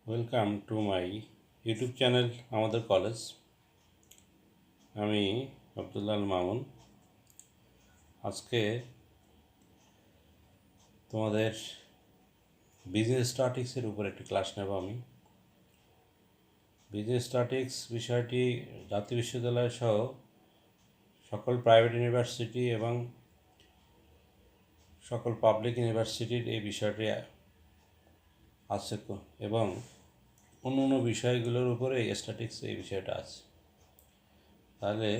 Welcome to my YouTube channel আমাদের college. আমি আব্দুল্লাহ মামুন। আজকে তোমাদের বিজনেস স্ট্যাটিক্সের উপর একটি ক্লাস নেব আমি। বিজনেস স্ট্যাটিক্স বিষয়টি জাতীয় বিশ্ববিদ্যালয় সহ সকল প্রাইভেট ইউনিভার্সিটি এবং সকল পাবলিক ইউনিভার্সিটির এই বিষয়টি আছে এবং অন্য বিষয়গুলোর উপরে স্ট্যাটিক্স এই বিষয়টা আছে। তাহলে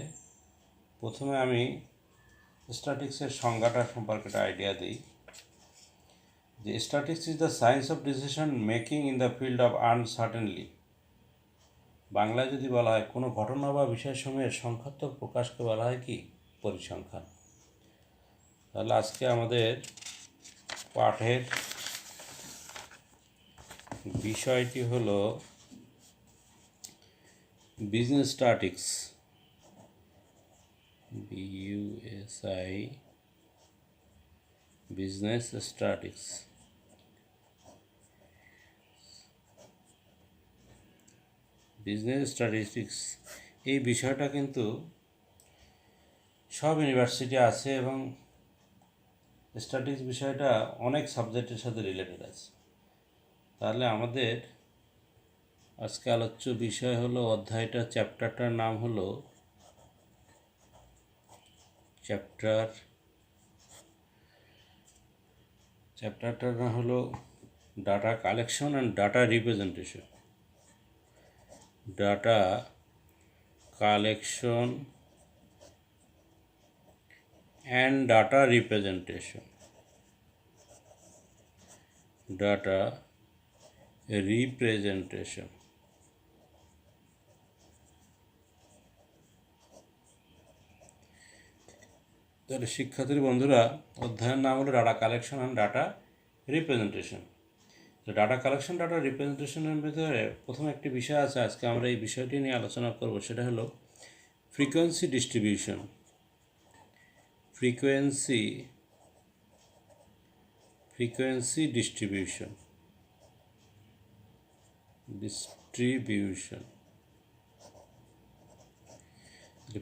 প্রথমে আমি স্ট্যাটিক্সের সংজ্ঞাটা সম্পর্কে একটা আইডিয়া দিই। যে statics is the science of decision making in the field of আনসার্টেনলি। বাংলায় যদি বলা হয় কোনো ঘটনা বা বিষয়সমূহের সংখ্যাত্মক প্রকাশকে বলা হয় কি পরিসংখ্যান। তাহলে আজকে আমাদের পাঠের বিষয়টি হলো business statics, BUSI, business statics. Business statistics এই বিষয়টা কিন্তু সব ইউনিভার্সিটি আছে এবং স্ট্যাটিক্স বিষয়টা অনেক সাবজেক্টের সাথে রিলেটেড আছে। তাহলে আমাদের আজকে আলোচ্য বিষয় হলো চ্যাপ্টারটার নাম হলো চ্যাপ্টারটার নাম হলো data collection and data representation. Data collection and data representation. Data representation. তাহলে শিক্ষার্থী বন্ধুরা, অধ্যায়ের নাম হলো data collection and data representation. তো ডাটা কালেকশন ডাটা রিপ্রেজেন্টেশনের ভিতরে প্রথমে একটি বিষয় আছে, আজকে আমরা এই বিষয়টি নিয়ে আলোচনা করব। সেটা হলো frequency distribution. Frequency distribution.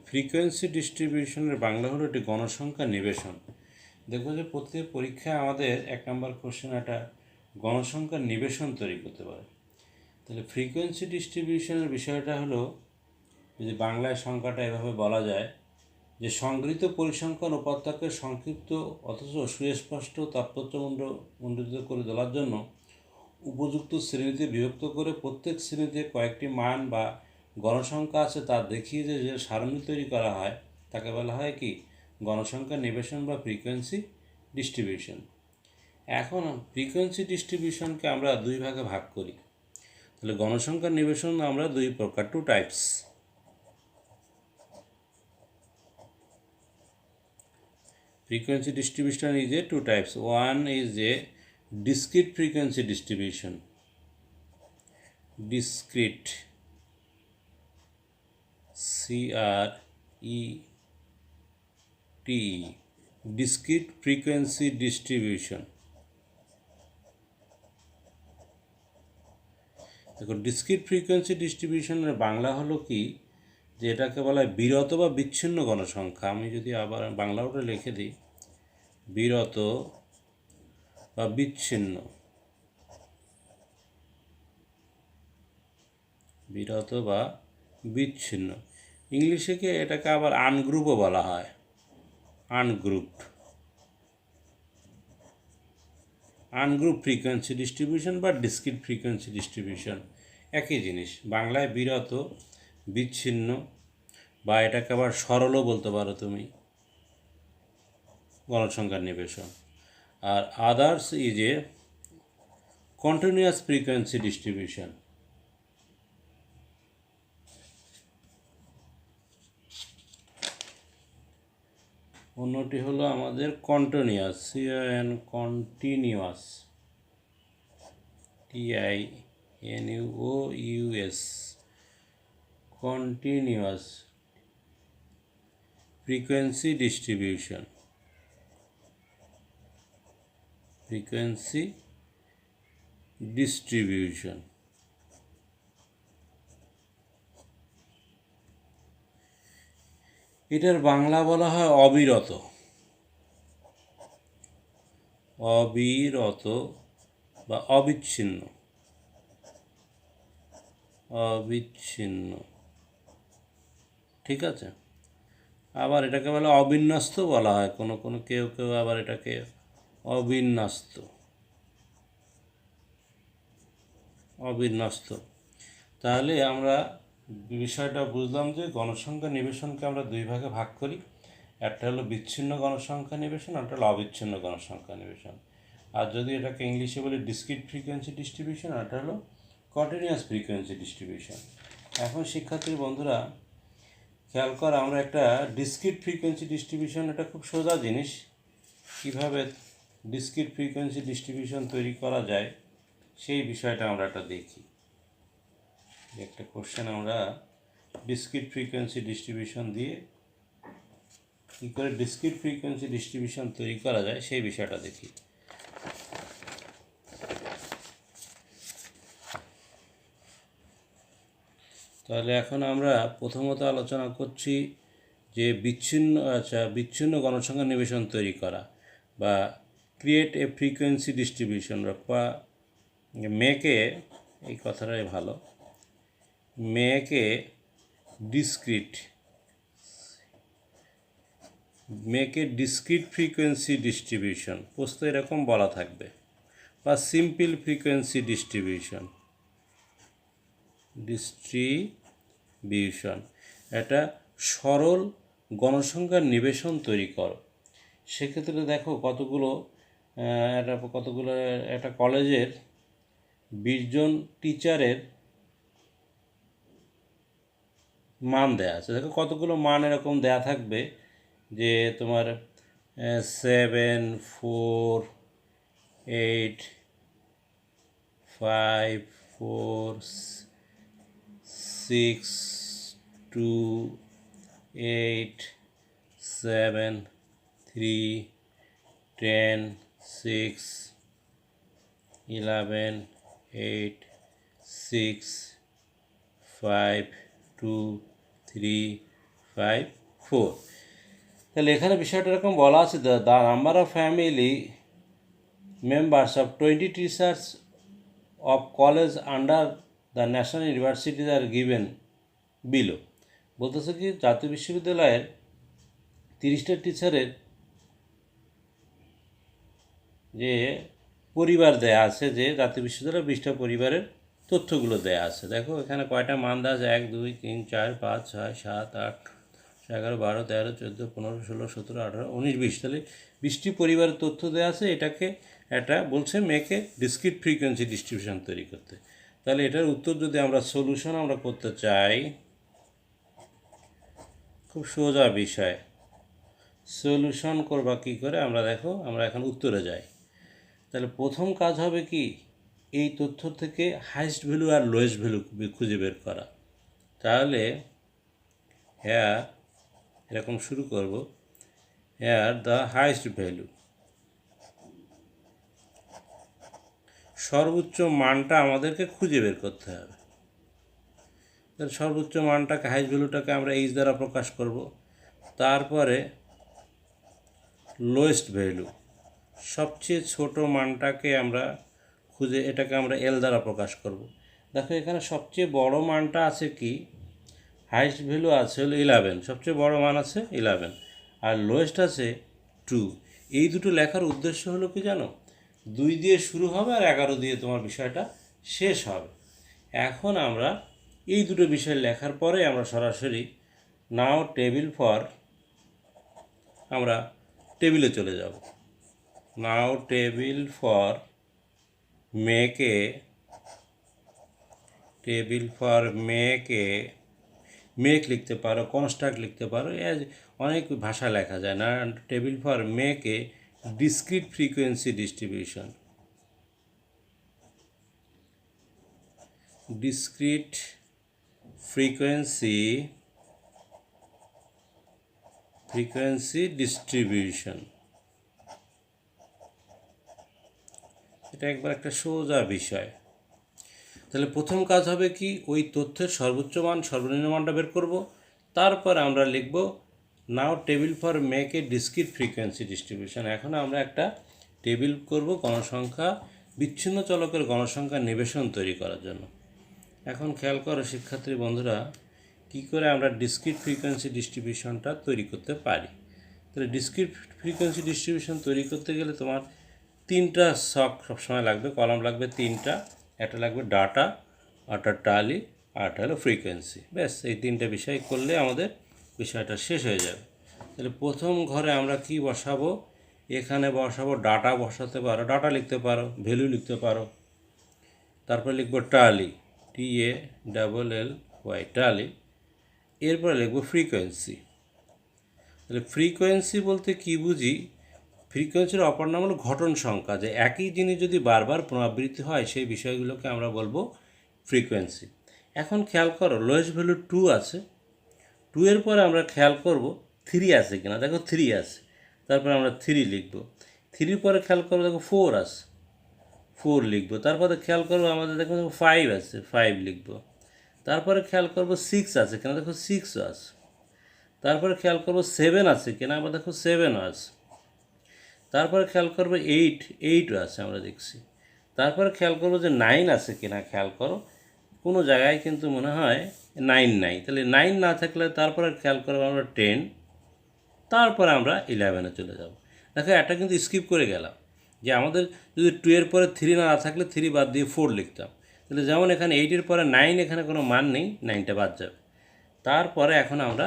Frequency ডিস্ট্রিবিউশনের বাংলা হলো একটি গণসংখ্যা নিবেশন। দেখবো যে প্রত্যেক পরীক্ষায় আমাদের 1 নম্বর কোশ্চেন একটা গণসংখ্যা নিবেশন তৈরি করতে পারে। তাহলে ফ্রিকোয়েন্সি ডিস্ট্রিবিউশনের বিষয়টা হলো, যদি বাংলায় সংখ্যাটা এভাবে বলা যায় যে সংগৃহীত পরিসংখ্যান উপাত্তকে সংক্ষিপ্ত অথচ সুস্পষ্ট তাৎপর্যমণ্ডিত করে তোলার জন্য উপযুক্ত শ্রেণীতে বিভক্ত করে প্রত্যেক শ্রেণীতে কয়েকটি মান বা গণসংখ্যা আছে তা দেখিয়ে যে সারণী তৈরি করা হয় তাকে বলা হয় কি গণসংখ্যা নিবেশন বা ফ্রিকোয়েন্সি ডিস্ট্রিবিউশন। এখন ফ্রিকোয়েন্সি ডিস্ট্রিবিউশনকে আমরা দুই ভাগে ভাগ করি। তাহলে গণসংখ্যা নিবেশন আমরা দুই প্রকার, 2 types. Frequency distribution is a 2 types. One is a discrete frequency distribution. Discrete, CRET, discrete frequency distribution. দেখো ডিসক্রিট ফ্রিকোয়েন্সি ডিস্ট্রিবিউশনের বাংলা হলো কি, যে এটাকে বলা হয় বিরত বা বিচ্ছিন্ন গণসংখ্যা। আমি যদি আবার বাংলা ওটা লিখে দিই, বিরত বা বিচ্ছিন্ন। বিরত বা বিচ্ছিন্ন। ইংলিশে এটাকে আবার আনগ্রুপও বলা হয়, আনগ্রুপ ফ্রিকোয়েন্সি ডিস্ট্রিবিউশন বা ডিসক্রিট ফ্রিকোয়েন্সি ডিস্ট্রিবিউশন একই জিনিস। বাংলায় বিরত, বিচ্ছিন্ন, বা এটাকে আবার সরলও বলতে পারো তুমি, গণসংখ্যার নিবেশন। আর others is a continuous frequency distribution. অন্যটি হলো আমাদের continuous, continuous, TINUOUS, continuous frequency distribution. Frequency distribution এটার বাংলা বলা হয় অবিরত। অবিরত বা অবিচ্ছিন্ন। অবিচ্ছিন্ন, ঠিক আছে। আবার এটাকে বলে অবিন্যস্ত বলা হয়, কোনো কোনো কেউ কেউ আবার এটাকে অবিন্যস্ত। অবিন্যস্ত। তাহলে আমরা বিষয়টা বুঝলাম যে গণসংখ্যা নিবেশনকে আমরা দুই ভাগে ভাগ করি। একটা হলো বিচ্ছিন্ন গণসংখ্যা নিবেশন, একটা হলো অবিচ্ছিন্ন গণসংখ্যা নিবেশন। আর যদি এটাকে ইংলিশে বলি ডিসক্রিট ফ্রিকোয়েন্সি ডিস্ট্রিবিউশন, আর একটা হলো কন্টিনিউয়াস ফ্রিকোয়েন্সি ডিস্ট্রিবিউশন। এখন শিক্ষার্থী বন্ধুরা খেয়াল কর, আমরা একটা ডিসক্রিট ফ্রিকোয়েন্সি ডিস্ট্রিবিউশন, এটা খুব সোজা জিনিস। কীভাবে ডিসক্রিট ফ্রিকোয়েন্সি ডিস্ট্রিবিউশন তৈরি করা যায় সেই বিষয়টা আমরা একটা দেখি। একটা কোশ্চেন আমরা ডিসক্রিট ফ্রিকোয়েন্সি ডিস্ট্রিবিউশন দিয়ে কী করে ডিসক্রিট ফ্রিকোয়েন্সি ডিস্ট্রিবিউশন তৈরি করা যায় সেই বিষয়টা দেখি। তাহলে এখন আমরা প্রথমত আলোচনা করছি যে বিচ্ছিন্ন গণসংখ্যা নিবেশন তৈরি করা বা ক্রিয়েট এ ফ্রিকোয়েন্সি ডিস্ট্রিবিউশন বা মেকে, এই কথাটাই ভালো, মেকে ডিসক্রিট ফ্রিকোয়েন্সি ডিস্ট্রিবিউশন, প্রশ্ন এরকম বলা থাকবে, বা সিম্পল ফ্রিকোয়েন্সি ডিস্ট্রিবিউশন, এটা সরল গণসংখ্যার নিবেশন তৈরি করো। সেক্ষেত্রে দেখো কতগুলো একটা কলেজের 20 জন টিচারের মান দেয়া আছে। দেখো কতগুলো মান এরকম দেয়া থাকবে যে তোমার 7, 4, 8, 5, 4, 6, 2, 8, 7, 3, 10, 6, 11, 8, 6, 5, 2, 3, 5, 4। তাহলে এখানে বিষয়টা এরকম বলা আছে, the number of family members of 20 teachers of college under the national universities are given below. বলতেছে কি জাতীয় বিশ্ববিদ্যালয়ের 30টা টিচারের যে পরিবার দেয়া আছে, যে জাতীয় বিশ্ববিদ্যালয়ের 20টা পরিবারের তথ্যগুলো দেয়া আছে। দেখো এখানে কয়টা মান দেওয়া আছে, 1, 2, 3, 4, 5, 6, 7, 8, 11, 12, 13, 14, 15, 16, 17, 18, 19, 20। তাহলে 20টি পরিবারের তথ্য দেওয়া আছে। এটা বলছে মেকে ডিসক্রিট ফ্রিকোয়েন্সি ডিস্ট্রিবিউশন তৈরি করতে। তাহলে এটার উত্তর যদি আমরা সলিউশন আমরা করতে চাই, খুব সোজা বিষয়। সলিউশন করবা কী করে আমরা, দেখো আমরা এখন উত্তরে যাই। তাহলে প্রথম কাজ হবে কি, এই তথ্য থেকে হাইয়েস্ট ভ্যালু আর লোয়েস্ট ভ্যালু খুঁজে বের করা। তাহলে এরকম শুরু করব, দ্য হাইয়েস্ট ভ্যালু, সর্বোচ্চ মানটা আমাদেরকে খুঁজে বের করতে হবে। তাহলে সর্বোচ্চ মানটাকে, হাইয়েস্ট ভ্যালুটাকে আমরা এইচ দ্বারা প্রকাশ করব। তারপরে লোয়েস্ট ভ্যালু, সবচেয়ে ছোট মানটাকে আমরা এটাকে আমরা এল দ্বারা প্রকাশ করব। দেখো এখানে সবচেয়ে বড় মানটা আছে কি, হাইয়েস্ট ভ্যালু আছে হলো 11, সবচেয়ে বড় মান আছে 11, আর লোয়েস্ট আছে 2। এই দুটো লেখার উদ্দেশ্য হলো কি জানো, 2 দিয়ে শুরু হবে আর 11 দিয়ে তোমার বিষয়টা শেষ হবে। এখন আমরা এই দুটো বিষয় লেখার পরে আমরা সরাসরি আমরা টেবিলে চলে যাব। নাও টেবিল ফর মেক লিখতে পারো, কনস্ট্রাক্ট লিখতে পারো, অনেক ভাষা লেখা যায় না। Table for make a discrete frequency distribution, discrete frequency distribution. এটা একবার একটা সোজা বিষয়। তাহলে প্রথম কাজ হবে কি, ওই তথ্যের সর্বোচ্চ মান সর্বনিম্ন মানটা বের করব। তারপর আমরা লিখব now table for make a discrete frequency distribution. এখন আমরা একটা টেবিল করব গণসংখ্যা বিচ্ছিন্ন চলকের গণসংখ্যা নিবেশন তৈরি করার জন্য। এখন খেয়াল করো শিক্ষার্থী বন্ধুরা, কী করে আমরা ডিসক্রিট ফ্রিকোয়েন্সি ডিস্ট্রিবিউশনটা তৈরি করতে পারি। তাহলে ডিসক্রিট ফ্রিকোয়েন্সি ডিস্ট্রিবিউশন তৈরি করতে গেলে তোমার তিনটা ছক সবসময় লাগবে, কলাম লাগবে তিনটা। একটা লাগবে ডাটা, একটা টালি, আর একটা হলো ফ্রিকোয়েন্সি। ব্যাস এই তিনটা বিষয় করলে আমাদের বিষয়টা শেষ হয়ে যাবে। তাহলে প্রথম ঘরে আমরা কি বসাবো, এখানে বসাবো ডাটা বসাতে পারো, ডাটা লিখতে পারো, ভ্যালু লিখতে পারো। তারপর লিখবো টালি, TALLY, টালি। এরপরে লিখবো ফ্রিকোয়েন্সি। তাহলে ফ্রিকোয়েন্সি বলতে কি বুঝি, ফ্রিকোয়েন্সির অপর নাম হলো ঘটন সংখ্যা, যে একই জিনিস যদি বারবার পুনরাবৃত্তি হয় সেই বিষয়গুলোকে আমরা বলবো ফ্রিকোয়েন্সি। এখন খেয়াল করো লোয়েস্ট ভ্যালু 2 আছে, 2 এর পরে আমরা খেয়াল করব 3 আছে কিনা। দেখো 3 আছে, তারপরে আমরা 3 লিখব। 3 পরে খেয়াল করবো দেখো 4 আছে, 4 লিখব। তারপরে খেয়াল করবো আমাদের দেখো 5 আছে, 5 লিখব। তারপরে খেয়াল করবো 6 আছে কিনা, দেখো 6 আছে। তারপরে খেয়াল করবো 7 আছে কিনা, আমরা দেখো 7 আছে। তারপরে খেয়াল করবো 8 আছে, আমরা দেখছি। তারপরে খেয়াল করবো যে 9 আছে কিনা, খেয়াল করো কোনো জায়গায় কিন্তু মনে হয় 9 নাই। তাহলে 9 না থাকলে তারপরে খেয়াল করবো আমরা 10, তারপরে আমরা 11-এ চলে যাব। দেখো এটা কিন্তু স্কিপ করে গেলাম, যে আমাদের যদি 2 এর পরে 3 না থাকলে 3 বাদ দিয়ে 4 লিখতাম। তাহলে যেমন এখানে 8-এর পরে 9, এখানে কোনো মান নেই, 9টা বাদ যাবে। তারপরে এখন আমরা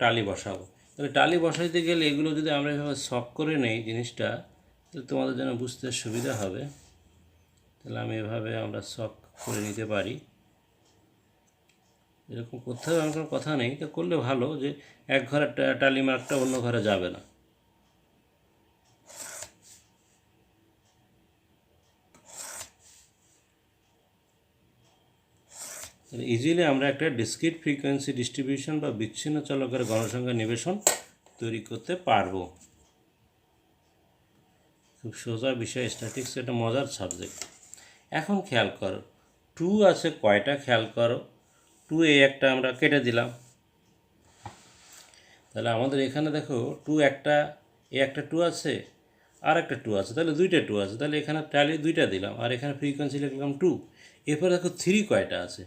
টালি বসাবো। তাহলে টালি বসাইতে গেলে এগুলো যদি আমরা এভাবে শখ করে নেই জিনিসটা, তাহলে তোমাদের জন্য বুঝতে সুবিধা হবে। তাহলে আমি এভাবে আমরা শখ করে নিতে পারি, এরকম করতে হবে আমার কোনো কথা নেই। তো করলে ভালো, যে এক ঘরে টালি মার্কটা অন্য ঘরে যাবে না। ইজিলি আমরা একটা ডিসক্রিট ফ্রিকোয়েন্সি ডিস্ট্রিবিউশন বা বিচ্ছিন্ন চলকের গণসংখ্যা নিবেশন তৈরি করতে পারবো। খুব সোজা বিষয় স্ট্যাটিক্স, এটা মজার সাবজেক্ট। এখন খেয়াল করো 2 আছে কয়টা, খেয়াল করো 2 একটা আমরা কেটে দিলাম। তাহলে আমাদের এখানে দেখো 2 একটা, একটা 2 আছে, আর একটা 2 আছে, তাহলে 2টা 2 আছে। তাহলে এখানে টালি 2টা দিলাম, আর এখানে ফ্রিকোয়েন্সি লিখলাম 2। এরপরে দেখো 3 কয়টা আছে,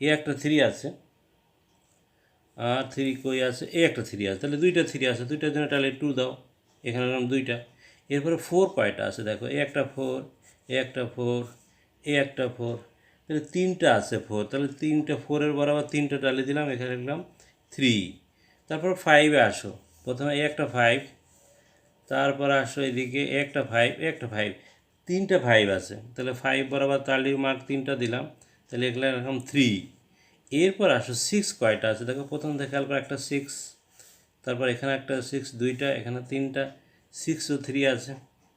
একটা 3 আছে, আর 3 কই আছে, একটা 3 আছে। তাহলে 2টা 3 আছে, 2টার জন্য টালি 2 দাও, এখানে দিলাম 2টা। এরপরে 4 কয়টা আছে, দেখো একটা 4, একটা 4, একটা 4। তাহলে 3টা আছে 4, তাহলে 3টা 4-এর বরাবর 3টা টালি দিলাম, এখানে লিখলাম 3। তারপর 5-এ আসো, প্রথমে একটা 5, তারপর আসো এদিকে একটা 5, একটা 5, 3টা 5 আছে। তাহলে 5 বরাবর টালি মার্ক 3টা দিলাম, তাহলে এগুলো এরকম 3। এরপর আসো 6 কয়টা আছে, দেখো প্রথম থেকে খেয়াল করে একটা 6, তারপর এখানে একটা 6, 2টা, এখানে 3টা, 6 ও 3 আছে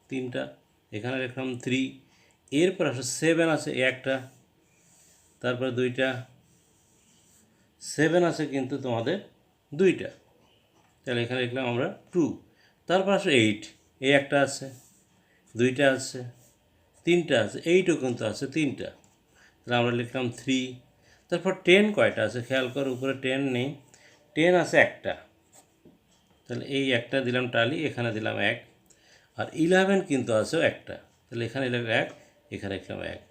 3টা, এখানে লিখলাম 3। এরপর আসো 7 আছে একটা, তারপর 2টা, 7 আছে কিন্তু তোমাদের 2টা, তাহলে এখানে লিখলাম আমরা 2। তারপর আসো 8, একটা আছে, 2টা আছে, 3টা আছে, 8ও কিন্তু আছে 3টা, তাহলে আমরা লিখলাম 3। তারপর 10 কয়টা আছে, খেয়াল করো উপরে 10 নেই, 10 আছে একটা, তাহলে এই একটা দিলাম টালি, এখানে দিলাম 1। আর 11 কিন্তু আছে একটা, তাহলে এখানে লিখলাম 1, এখানে লিখলাম 1।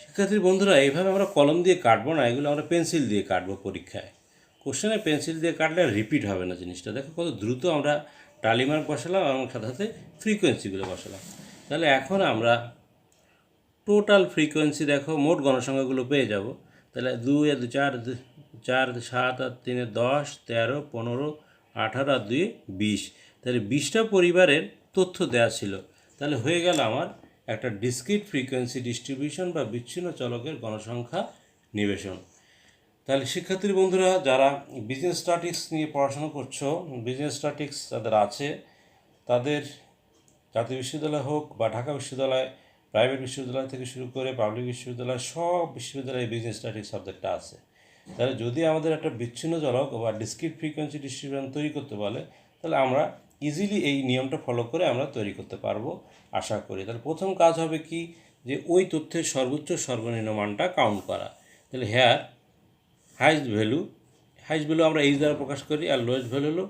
শিক্ষার্থী বন্ধুরা, এইভাবে আমরা কলম দিয়ে কাটবো না, এগুলো আমরা পেন্সিল দিয়ে কাটবো পরীক্ষায়। কোশ্চেনে পেন্সিল দিয়ে কাটলে রিপিট হবে না জিনিসটা। দেখো কত দ্রুত আমরা টালি মার্ক বসালাম এবং সাথে সাথে ফ্রিকোয়েন্সিগুলো বসালাম। তাহলে এখন আমরা টোটাল ফ্রিকোয়েন্সি দেখো মোট গণসংখ্যাগুলো পেয়ে যাব। তাহলে 2 আর 2 4, 4 7 আর 3 10, 13, 15, 18 আর 2 20। তাহলে 20টা পরিবারের তথ্য দেওয়া ছিল। তাহলে হয়ে গেল আমার একটা ডিসক্রিট ফ্রিকোয়েন্সি ডিস্ট্রিবিউশন বা বিচ্ছিন্ন চলকের গণসংখ্যা নিবেশন। তাহলে শিক্ষার্থী বন্ধুরা, যারা বিজনেস স্ট্যাটিক্স নিয়ে পড়াশোনা করছো, বিজনেস স্ট্যাটিক্স যাদের আছে, তাদের জাতীয় বিশ্ববিদ্যালয় হোক বা ঢাকা বিশ্ববিদ্যালয়, প্রাইভেট বিশ্ববিদ্যালয় থেকে শুরু করে পাবলিক বিশ্ববিদ্যালয়, সব বিশ্ববিদ্যালয়ে বিজনেস স্ট্যাটিক্স সাবজেক্টটা আছে। তাহলে যদি আমাদের একটা বিচ্ছিন্ন চলক বা ডিসক্রিট ফ্রিকোয়েন্সি ডিস্ট্রিবিউশন তৈরি করতে বলে, তাহলে আমরা ইজিলি এই নিয়মটা ফলো করে আমরা তৈরি করতে পারবো আশা করি। তাহলে প্রথম কাজ হবে কি, যে ওই তথ্যের সর্বোচ্চ সর্বনিম্ন মানটা কাউন্ট করা। তাহলে হাইস্ট ভ্যালু আমরা এইচ দ্বারা প্রকাশ করি, আর লোয়েস্ট ভ্যালু হলো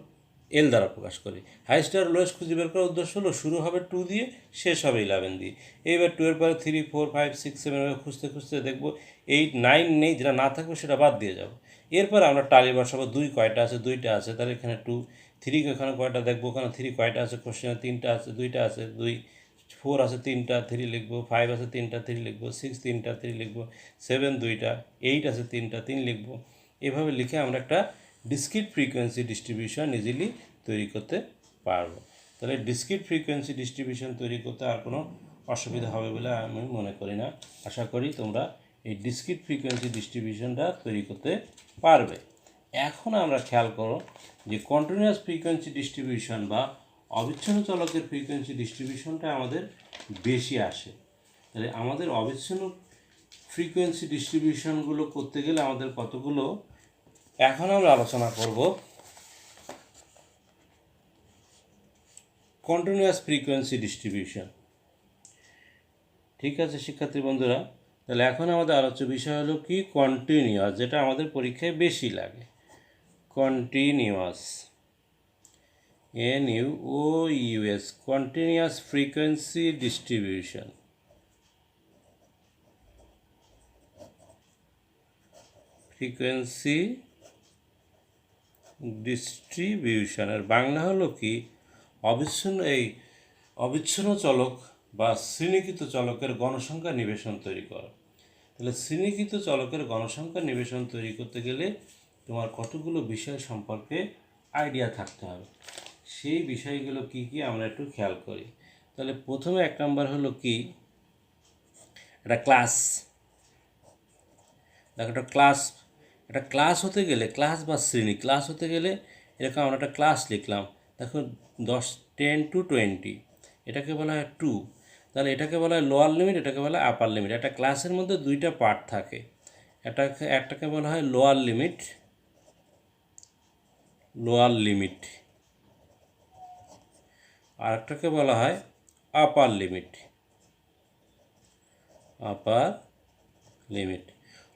এল দ্বারা প্রকাশ করি। হাইস্ট আর লোয়েস্ট খুঁজে বের করার উদ্দেশ্য হলো শুরু হবে 2 দিয়ে, শেষ হবে 11 দিয়ে। এইবার 2 এর পরে 3, 4, 5, 6, 7 খুঁজতে খুঁজতে দেখবো 8, 9 নেই, যেটা না থাকবে সেটা বাদ দিয়ে যাবো। এরপর আমরা টালি বসাবো, 2 কয়টা আছে, 2টা আছে, তাহলে এখানে 2, 3 এখানে কয়টা দেখবো, ওখানে 3 কয়টা আছে, কোশ্চেনে 3টা আছে, 2টা আছে, 2, 4 আছে 3টা, 3 লিখবো, 5 আছে 3টা, 3 লিখবো, 6 3টা, 3 লিখবো, 7 2টা, 8 আছে 3টা, 3 লিখবো। এভাবে লিখে আমরা একটা ডিসক্রিট ফ্রিকোয়েন্সি ডিস্ট্রিবিউশন ইজিলি তৈরি করতে পারবো। তাহলে ডিসক্রিট ফ্রিকোয়েন্সি ডিস্ট্রিবিউশন তৈরি করতে আর কোনো অসুবিধা হবে বলে আমি মনে করি না। আশা করি তোমরা এই ডিসক্রিট ফ্রিকোয়েন্সি ডিস্ট্রিবিউশনটা তৈরি করতে পারবে। এখন আমরা খেয়াল করো যে কন্টিনিউয়াস ফ্রিকোয়েন্সি ডিস্ট্রিবিউশন বা অবিচ্ছিন্ন চলকের ফ্রিকোয়েন্সি ডিস্ট্রিবিউশনটা আমাদের বেশি আসে। তাহলে আমাদের অবিচ্ছিন্ন ফ্রিকোয়েন্সি ডিস্ট্রিবিউশনগুলো করতে গেলে আমাদের কতগুলো, এখন আমরা আলোচনা করব কন্টিনিউয়াস ফ্রিকোয়েন্সি ডিস্ট্রিবিউশন। ঠিক আছে শিক্ষার্থী বন্ধুরা, তাহলে এখন আমাদের আলোচ্য বিষয় হলো কি কন্টিনিউয়াস, যেটা আমাদের পরীক্ষায় বেশি লাগে। Continuous, NUOUS, continuous frequency distribution. Frequency ডিস্ট্রিবিউশনের বাংলা হলো কি অবিচ্ছিন্ন চলক বা শ্রেণীকৃত চলকের গণসংখ্যা নিবেশন তৈরি করা। তাহলে শ্রেণীকৃত চলকের গণসংখ্যা নিবেশন তৈরি করতে গেলে তোমার কতগুলো বিষয় সম্পর্কে আইডিয়া থাকতে হবে। সেই বিষয়গুলো কি কি আমরা একটু খেয়াল করি। তাহলে প্রথমে 1 নম্বর হলো কি, একটা ক্লাস। দেখো একটা ক্লাস হতে গেলে, ক্লাস বা শ্রেণী, ক্লাস হতে গেলে এরকম আমরা একটা ক্লাস লিখলাম। দেখো 10 to 20, এটাকে বলা হয় 2। তাহলে এটাকে বলা হয় লোয়ার লিমিট, এটাকে বলা হয় আপার লিমিট। একটা ক্লাসের মধ্যে 2টা পার্ট থাকে, একটাকে বলা হয় লোয়ার লিমিট, আর একটাকে বলা হয় আপার লিমিট।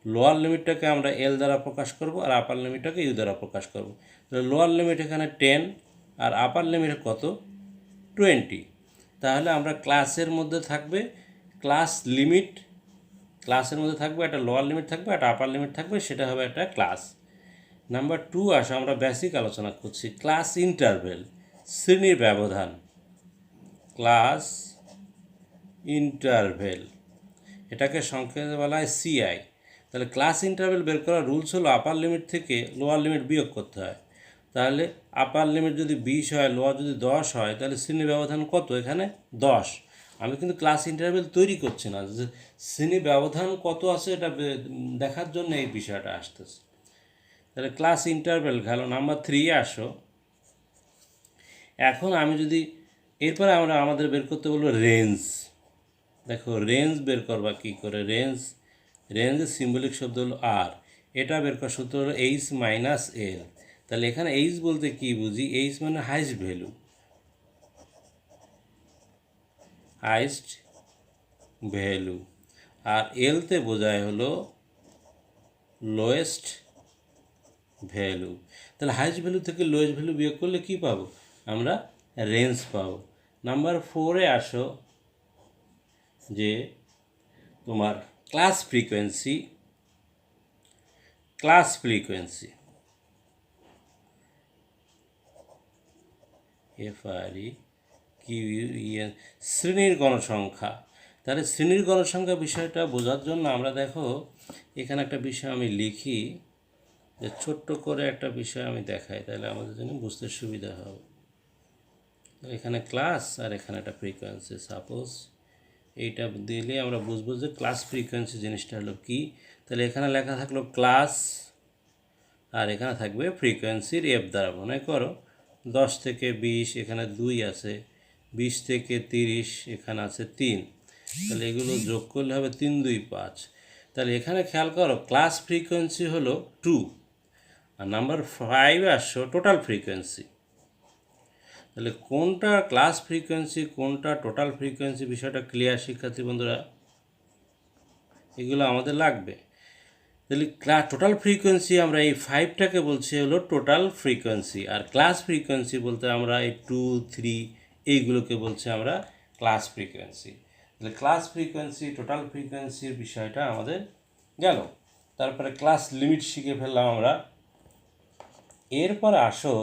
লোয়ার লিমিটটাকে আমরা এল দ্বারা প্রকাশ করব, আর আপার লিমিটটাকে ইউ দ্বারা প্রকাশ করব। তাহলে লোয়ার লিমিট এখানে 10 আর আপার লিমিট কত, 20। তাহলে আমরা ক্লাসের মধ্যে থাকবে ক্লাসের মধ্যে থাকবে একটা লোয়ার লিমিট থাকবে, একটা আপার লিমিট থাকবে, সেটা হবে একটা ক্লাস। নাম্বার 2 আসো, আমরা বেসিক আলোচনা করছি। ক্লাস ইন্টারভেল, শ্রেণীর ব্যবধান। ক্লাস ইন্টারভেল, এটাকে সংক্ষেপে বলা হয় CI। তাহলে ক্লাস ইন্টারভেল বের করার রুলস হলো আপার লিমিট থেকে লোয়ার লিমিট বিয়োগ করতে হয়। তাহলে আপার লিমিট যদি 20 হয়, লোয়ার যদি 10 হয়, তাহলে শ্রেণী ব্যবধান কত, এখানে 10। আমি কিন্তু ক্লাস ইন্টারভেল তৈরি করছি না, যে শ্রেণী ব্যবধান কত আছে এটা দেখার জন্য এই বিষয়টা আসতেছে। তাহলে ক্লাস ইন্টারভেল গেল। নাম্বার 3 আসো। এখন আমি যদি এরপরে আমাদের বের করতে বলবো রেঞ্জ। দেখো রেঞ্জ বের করবা কী করে, রেঞ্জের সিম্বলিক শব্দ হলো আর, এটা বের করার সূত্র হলো H মাইনাস L। তাহলে এখানে H বলতে কি বুঝি, H মানে হাইস্ট ভ্যালু, আর এলতে বোঝায় হলো লোয়েস্ট ভ্যালু। তাহলে হাইস্ট ভ্যালু থেকে লোয়েস্ট ভ্যালু বিয়োগ করলে কি পাবো, আমরা রেঞ্জ পাবো। নাম্বার 4-এ আসো, যে তোমার ক্লাস ফ্রিকোয়েন্সি FREQUEN, শ্রেণীর গণসংখ্যা। তাহলে শ্রেণীর গণসংখ্যা বিষয়টা বোঝার জন্য আমরা দেখো এখানে একটা বিষয় আমি লিখি, যে ছোট্ট করে একটা বিষয় আমি দেখাই, তাহলে আমাদের জন্য বুঝতে সুবিধা হবে। এখানে ক্লাস আর এখানে একটা ফ্রিকোয়েন্সি, সাপোজ এইটা দিলে আমরা বুঝবো যে ক্লাস ফ্রিকোয়েন্সি জিনিসটা হলো কি। তাহলে এখানে লেখা থাকলো ক্লাস, আর এখানে থাকবে ফ্রিকোয়েন্সির এফ দ্বারা। মনে করো 10 থেকে 20, এখানে 2 আছে, 20 থেকে 30, এখানে আছে 3। তাহলে এগুলো যোগ করলে হবে 3 2 5। তাহলে এখানে খেয়াল করো ক্লাস ফ্রিকোয়েন্সি হলো 2, আর নাম্বার 5 আসছো টোটাল ফ্রিকোয়েন্সি। তাহলে কোনটা ক্লাস ফ্রিকোয়েন্সি কোনটা টোটাল ফ্রিকোয়েন্সি, বিষয়টা ক্লিয়ার শিক্ষার্থী বন্ধুরা? এগুলো আমাদের লাগবে। তাহলে টোটাল ফ্রিকোয়েন্সি আমরা এই 5টাকে বলছি হলো টোটাল ফ্রিকোয়েন্সি, আর ক্লাস ফ্রিকোয়েন্সি বলতে আমরা এই 2, 3 এইগুলোকে বলছি আমরা ক্লাস ফ্রিকোয়েন্সি। তাহলে ক্লাস ফ্রিকোয়েন্সি টোটাল ফ্রিকোয়েন্সির বিষয়টা আমাদের গেল। তারপরে ক্লাস লিমিট শিখে ফেললাম আমরা। এরপর আসো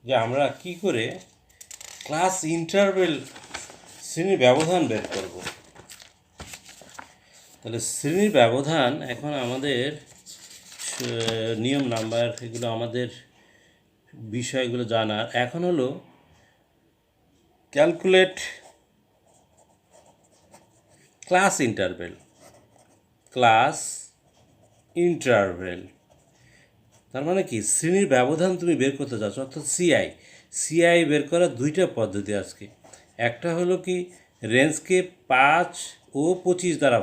যে আমরা কি করে ক্লাস ইন্টারভেল শ্রেণীর ব্যবধান বের করব। তাহলে শ্রেণীর ব্যবধান এখন আমাদের নিয়ম নাম্বার এগুলো আমাদের বিষয়গুলো জানার। এখন হলো calculate class interval. Class interval তার মানে কি শ্রেণীর ব্যবধান তুমি বের করতে চাচ্ছ, অর্থাৎ সিআই বের করার দুইটা পদ্ধতি আজকে। একটা হলো কি রেঞ্জকে 5 ও 25 দ্বারা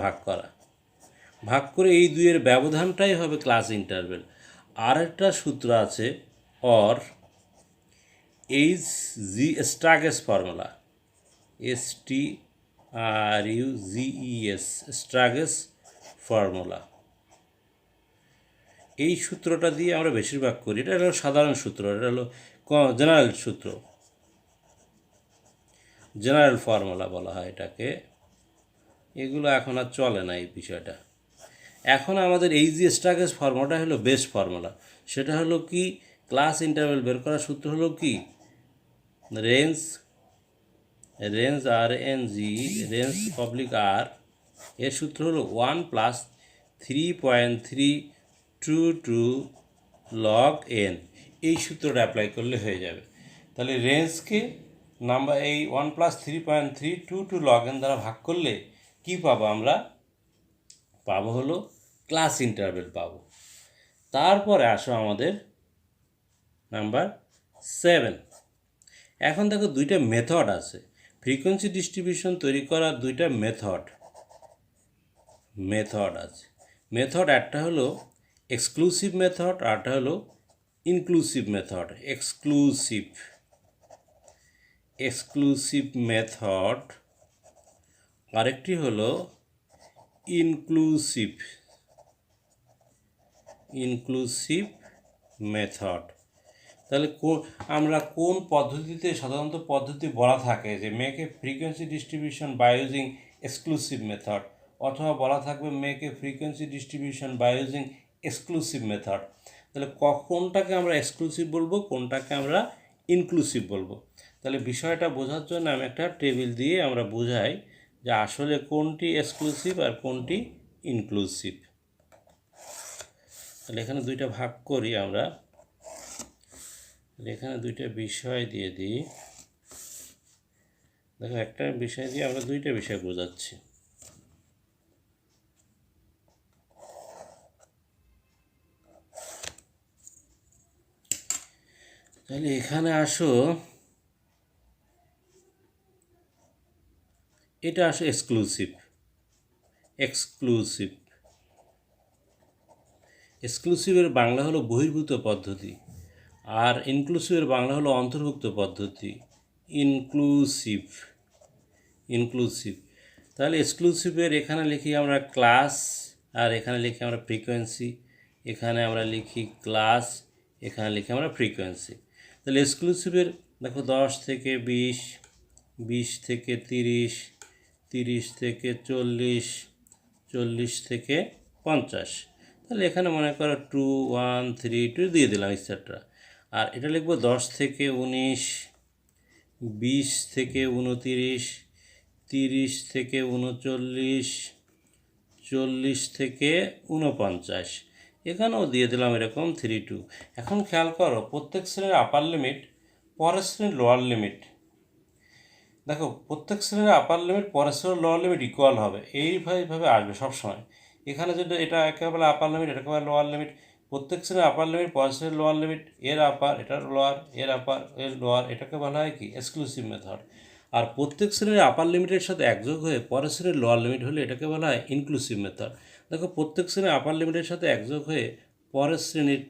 ভাগ করে এই দুইয়ের ব্যবধানটাই হবে ক্লাস ইন্টারভেল। আর একটা সূত্র আছে or H G Sturges formula, STRUGES Sturges formula. এই সূত্রটা দিয়ে আমরা বেশিরভাগ করি। এটা হলো সাধারণ সূত্র, এটা হলো জেনারেল সূত্র, জেনারেল ফর্মুলা বলা হয় এটাকে। এগুলো এখন আর চলে না এই বিষয়টা। এখন আমাদের এই যে স্ট্রাগেস ফর্মুলাটা হলো বেস্ট ফর্মুলা। সেটা হলো কি ক্লাস ইন্টারভেল বের করার সূত্র হলো কি রেঞ্জ R এর সূত্র হলো 1 + 3.322 log n। এই সূত্রটা অ্যাপ্লাই করলে হয়ে যাবে। তাহলে রেঞ্জকে নাম্বার এই 1 + 3.322 log n দ্বারা ভাগ করলে কি পাবো আমরা? পাবো হলো ক্লাস ইন্টারভেল পাবো। তারপরে আসো আমাদের নাম্বার 7। এখন দেখো দুইটা মেথড আছে ফ্রিকোয়েন্সি ডিস্ট্রিবিউশন তৈরি করার, দুইটা মেথড আছে। মেথড একটা হলো এক্সক্লুসিভ মেথড, আরটা হলো ইনক্লুসিভ মেথড। এক্সক্লুসিভ মেথড, আরেকটি হলো ইনক্লুসিভ মেথড। তাহলে আমরা কোন পদ্ধতিতে সাধারণত পদ্ধতি বলা থাকে যে make a frequency distribution by using exclusive method, অথবা বলা থাকবে make a frequency distribution by using exclusive method. তাহলে কোনটাকে আমরা এক্সক্লুসিভ বলবো, কোনটাকে আমরা ইনক্লুসিভ বলবো। তাহলে বিষয়টা বোঝার জন্য আমি একটা টেবিল দিয়ে আমরা বোঝাই যে আসলে কোনটি এক্সক্লুসিভ আর কোনটি ইনক্লুসিভ। তাহলে এখানে দুইটা ভাগ করি আমরা, এখানে দুইটা বিষয় দিয়ে দিই। দেখো একটা বিষয় দিয়ে আমরা দুইটা বিষয় বোঝাচ্ছি। তাহলে এখানে আসো, এটা আসো এক্সক্লুসিভের বাংলা হলো বহির্ভূত পদ্ধতি, আর ইনক্লুসিভের বাংলা হলো অন্তর্ভুক্ত পদ্ধতি। ইনক্লুসিভ। তাহলে এক্সক্লুসিভের এখানে লিখি আমরা ক্লাস, আর এখানে লিখি আমরা ফ্রিকোয়েন্সি। এখানে আমরা লিখি ক্লাস, এখানে লিখি আমরা ফ্রিকোয়েন্সি। তাহলে এক্সক্লুসিভের দেখো 10 থেকে 20, 20 থেকে 30, 30 থেকে 40, 40 থেকে 50। তাহলে এখানে মনে করো 2, 1, 3, 2 দিয়ে দিলাম এক্সেট্রা। আর এটা লিখবো 10 থেকে 19, 20 থেকে 29, 30 থেকে 39, 40 থেকে 49। এখানেও দিয়ে দিলাম এরকম 3, 2। এখন খেয়াল করো প্রত্যেক শ্রেণীর আপার লিমিট পরের শ্রেণীর লোয়ার লিমিট, দেখো প্রত্যেক শ্রেণীর আপার লিমিট পরের শ্রেণীর লোয়ার লিমিট ইকুয়াল হবে, এইভাবে আসবে সবসময়। এখানে যদি এটা একেবারে আপার লিমিট, এটা একেবারে লোয়ার লিমিট, প্রত্যেক শ্রেণীর আপার লিমিট পরের শ্রেণীর লোয়ার লিমিট, এর আপার এটার লোয়ার, এর আপার এর লোয়ার, এটাকে বলা হয় কি এক্সক্লুসিভ মেথড। আর প্রত্যেক শ্রেণীর আপার লিমিটের সাথে একযোগ হয়ে পরের শ্রেণীর লোয়ার লিমিট হলে এটাকে বলা হয় ইনক্লুসিভ মেথড। দেখো প্রত্যেক শ্রেণীর আপার লিমিটের সাথে একযোগ হয়ে পরের শ্রেণীর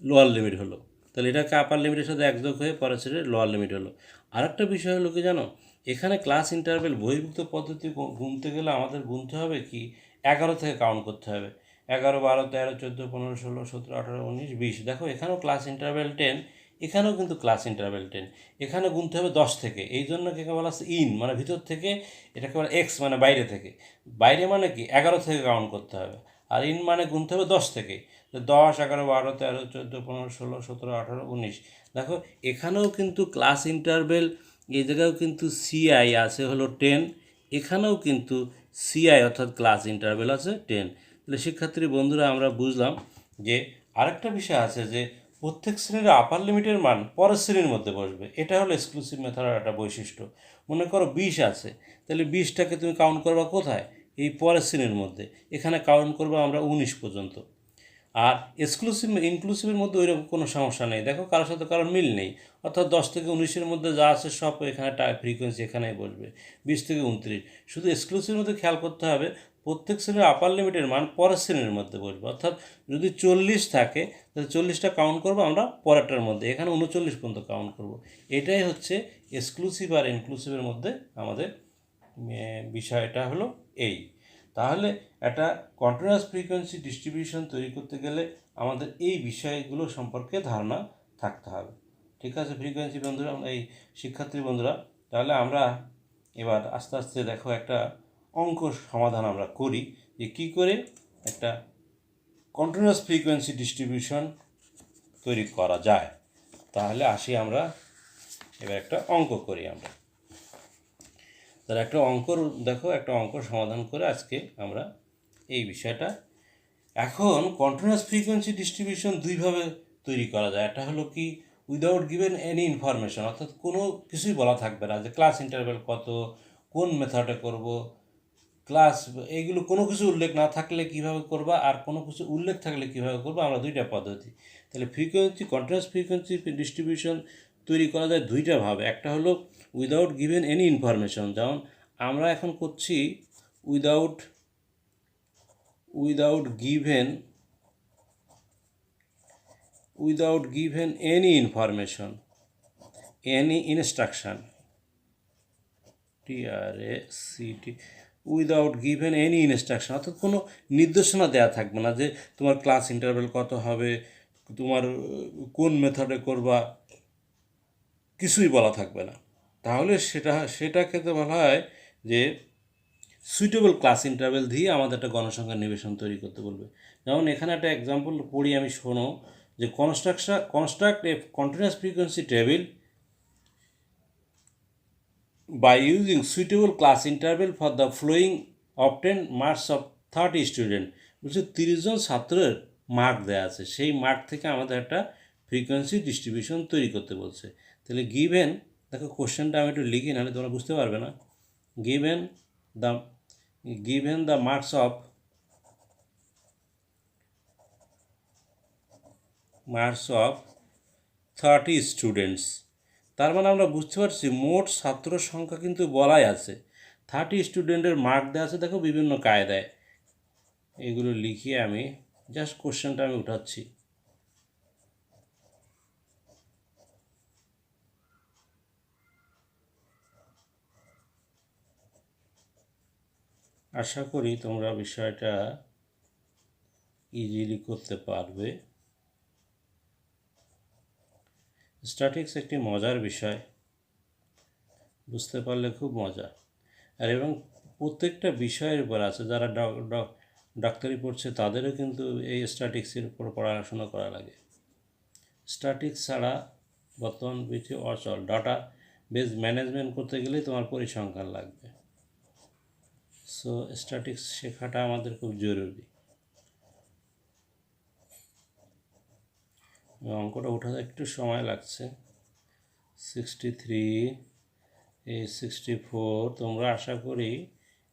লোয়ার লিমিট হলো, তাহলে এটাকে আপার লিমিটের সাথে একযোগ হয়ে পরের শ্রেণীর লোয়ার লিমিট হলো। আরেকটা বিষয় হলো কি জানো, এখানে ক্লাস ইন্টারভেল বহির্ভূত পদ্ধতি গুনতে গেলে আমাদের গুনতে হবে কি 11 থেকে কাউন্ট করতে হবে। 11, 12, 13, 14, 15, 16, 17, 18, 19, 20। দেখো এখানেও ক্লাস ইন্টারভ্যাল 10, এখানেও কিন্তু ক্লাস ইন্টারভ্যাল 10। এখানে গুনতে হবে 10 থেকে, এই জন্য কে বলা আছে ইন, মানে ভিতর থেকে, এটাকে বলা এক্স মানে বাইরে থেকে। বাইরে মানে কি 11 থেকে কাউন্ট করতে হবে, আর ইন মানে গুনতে হবে 10 থেকে। 10, 11, 12, 13, 14, 15, 16, 17, 18, 19। দেখো এখানেও কিন্তু ক্লাস ইন্টারভেল, এই জায়গায়ও কিন্তু সিআই আছে হলো 10, এখানেও কিন্তু সিআই অর্থাৎ ক্লাস ইন্টারভেল আছে 10। তাহলে শিক্ষার্থী বন্ধুরা আমরা বুঝলাম যে আরেকটা বিষয় আছে যে প্রত্যেক শ্রেণীর আপার লিমিটের মান পরের শ্রেণীর মধ্যে বসবে, এটা হলো এক্সক্লুসিভ মেথডের একটা বৈশিষ্ট্য। মনে করো 20 আছে, তাহলে 20টাকে তুমি কাউন্ট করবা কোথায়, এই পরের শ্রেণীর মধ্যে, এখানে কাউন্ট করবো আমরা 19 পর্যন্ত। আর এক্সক্লুসিভ ইনক্লুসিভের মধ্যে ওইরকম কোনো সমস্যা নেই, দেখো কারোর সাথে কারোর মিল নেই, অর্থাৎ 10 থেকে 19-এর মধ্যে যা আছে সব এখানে ফ্রিকোয়েন্সি এখানেই বসবে, 20 থেকে 29। শুধু এক্সক্লুসিভের মধ্যে খেয়াল করতে হবে প্রত্যেক শ্রেণীর আপার লিমিটের মান পরের শ্রেণীর মধ্যে বসবে, অর্থাৎ যদি 40 থাকে তাহলে 40টা কাউন্ট করবো আমরা পরেরটার মধ্যে, এখানে 39 পর্যন্ত কাউন্ট করব। এটাই হচ্ছে এক্সক্লুসিভ আর ইনক্লুসিভের মধ্যে আমাদের বিষয়টা হলো এই। তাহলে একটা কন্টিনিউয়াস ফ্রিকোয়েন্সি ডিস্ট্রিবিউশন তৈরি করতে গেলে আমাদের এই বিষয়গুলো সম্পর্কে ধারণা থাকতে হবে। ঠিক আছে ফ্রিকোয়েন্সি বন্ধুরা, এই শিক্ষার্থী বন্ধুরা, তাহলে আমরা এবার আস্তে আস্তে দেখো একটা অঙ্ক সমাধান আমরা করি যে কী করে একটা কন্টিনিউয়াস ফ্রিকোয়েন্সি ডিস্ট্রিবিউশন তৈরি করা যায়। তাহলে আসি আমরা এবার একটা অঙ্ক করি আমরা। তাহলে একটা একটা অঙ্ক সমাধান করে আজকে আমরা এই বিষয়টা। এখন কন্টিনিউয়াস ফ্রিকোয়েন্সি ডিস্ট্রিবিউশন দুইভাবে তৈরি করা যায়। একটা হলো কি উইদাউট গিভেন এনি ইনফরমেশন, অর্থাৎ কোনো কিছুই বলা থাকবে না যে ক্লাস ইন্টারভ্যাল কত, কোন মেথডে করব, ক্লাস, এইগুলো কোনো কিছু উল্লেখ না থাকলে কিভাবে করবা, আর কোনো কিছু উল্লেখ থাকলে কিভাবে করবা, আমরা দুইটা পদ্ধতি। তাহলে কন্টিনিউয়াস ফ্রিকোয়েন্সি ডিস্ট্রিবিউশন তৈরি করা যায় দুইটা ভাবে। একটা হলো উইদাউট গিভেন এনি ইনফরমেশন, যেমন আমরা এখন করছি without given any information, any instruction, TRACT, without given any instruction, অর্থাৎ কোনো নির্দেশনা দেওয়া থাকবে না যে তোমার ক্লাস ইন্টারভেল কত হবে, তোমার কোন মেথডে করবা, কিছুই বলা থাকবে না। তাহলে সেটাকে তো বলা হয় যে সুইটেবল ক্লাস ইন্টারভেল দিয়ে আমাদের একটা গণসংখ্যা নিবেশন তৈরি করতে বলবে। যেমন এখানে একটা এক্সাম্পল পড়ি আমি, শোনো, যে construct A continuous frequency table by using suitable class interval for the following obtained marks of 30 student. বলছে 30 জন ছাত্রের মার্ক দেওয়া আছে, সেই মার্ক থেকে আমাদের একটা ফ্রিকোয়েন্সি ডিস্ট্রিবিউশন তৈরি করতে বলছে। তাহলে গিভেন, দেখো কোশ্চেনটা আমি একটু লিখি, নাহলে তোমরা বুঝতে পারবে না। given the marks of 30 students, তার মানে আমরা বুঝতে পারছি মোট ছাত্র সংখ্যা কিন্তু বলাই আছে, 30 স্টুডেন্টের মার্ক দেওয়া আছে। দেখো বিভিন্ন কায়দায় এগুলো লিখিয়ে আমি জাস্ট কোশ্চেনটা আমি উঠাচ্ছি। আশা করি তোমরা বিষয়টা ইজিলি করতে পারবে। স্ট্যাটিক্স একটি মজার বিষয়, বুঝতে পারলে খুব মজা। আর এবং প্রত্যেকটা বিষয়ের উপর আছে, যারা ডাক্তারি পড়ছে তাদেরও কিন্তু এই স্ট্যাটিক্সের উপর পড়াশোনা করা লাগে। স্ট্যাটিক্স ছাড়া বর্তমান পৃথিবী অচল, ডাটা বেস ম্যানেজমেন্ট করতে গেলেই তোমার পরিসংখ্যান লাগবে। সো স্ট্যাটিক্স শেখাটা আমাদের খুব জরুরি। অঙ্কটা ওঠাতে একটু সময় লাগছে। 63, এই 64, তোমরা আশা করি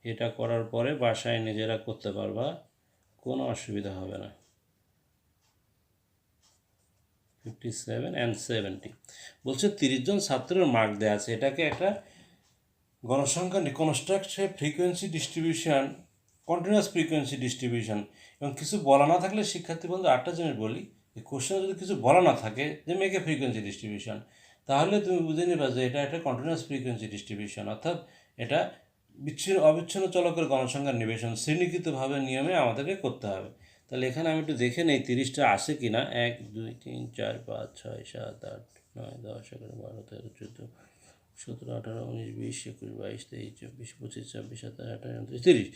এটা করার পরে বাসায় নিজেরা করতে পারবা, কোনো অসুবিধা হবে না। 57 and 70 বলছে 30 জন ছাত্রের মার্ক দেওয়া আছে, এটাকে একটা গণসংখ্যা construct frequency distribution, continuous frequency distribution. এবং কিছু বলা না থাকলে শিক্ষার্থী বন্ধু আরেকটা জিনিস বলি, এই কোশ্চেনে যদি কিছু বলা না থাকে যে মেকে ফ্রিকোয়েন্সি ডিস্ট্রিবিউশন, তাহলে তুমি বুঝে নেবা যে এটা একটা কন্টিনিউয়াস ফ্রিকোয়েন্সি ডিস্ট্রিবিউশন, অর্থাৎ এটা অবিচ্ছিন্ন চলকের গণসংখ্যার নিবেশন শ্রেণীকৃতভাবে নিয়মে আমাদেরকে করতে হবে। তাহলে এখানে আমি একটু দেখে নেই 30টা আসে কি না। 1 2 3 4 5 6 7 8 9 10 11 12 13 14 17 18 19 20 21 22 23 24 25 26 27 28 29 30।